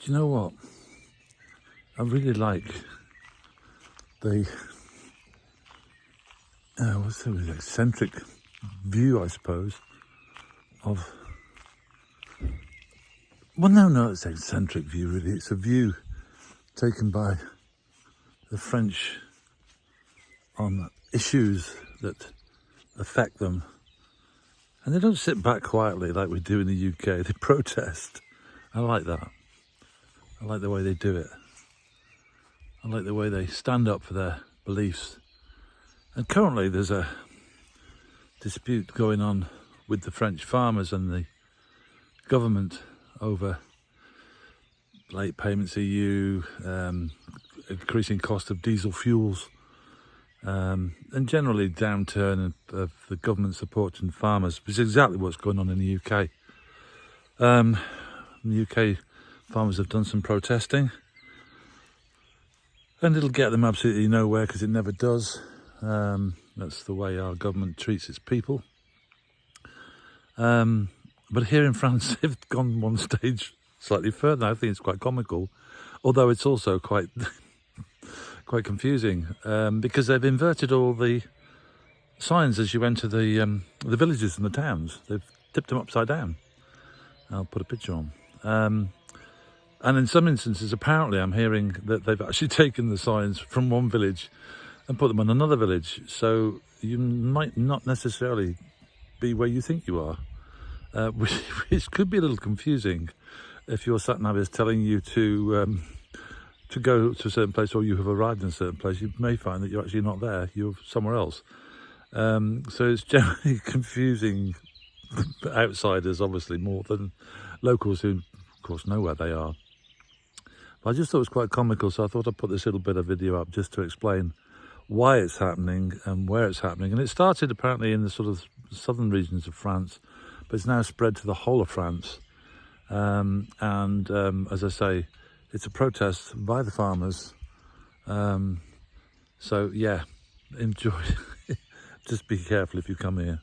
Do you know what? I really like the what's the eccentric view, I suppose, of. Well, no, it's an eccentric view, really. It's a view taken by the French on issues that affect them. And they don't sit back quietly like we do in the UK. They protest. I like that. I like the way they do it. I like the way they stand up for their beliefs. And currently there's a dispute going on with the French farmers and the government over late payments EU, increasing cost of diesel fuels, and generally downturn of the government support to farmers, which is exactly what's going on in the UK. In the UK, farmers have done some protesting, and it'll get them absolutely nowhere because it never does. That's the way our government treats its people. But here in France, they've gone one stage slightly further. I think it's quite comical, although it's also quite quite confusing because they've inverted all the signs as you enter the villages and the towns. They've tipped them upside down. I'll put a picture on. And in some instances, apparently, I'm hearing that they've actually taken the signs from one village and put them on another village. So you might not necessarily be where you think you are, which could be a little confusing if your sat-nav is telling you to go to a certain place, or you have arrived in a certain place. You may find that you're actually not there, you're somewhere else. So it's generally confusing outsiders, obviously, more than locals who, of course, know where they are. But I just thought it was quite comical, so I thought I'd put this little bit of video up just to explain why it's happening and where it's happening. And it started apparently in the sort of southern regions of France, but it's now spread to the whole of France. As I say, it's a protest by the farmers. So yeah, enjoy. Just be careful if you come here.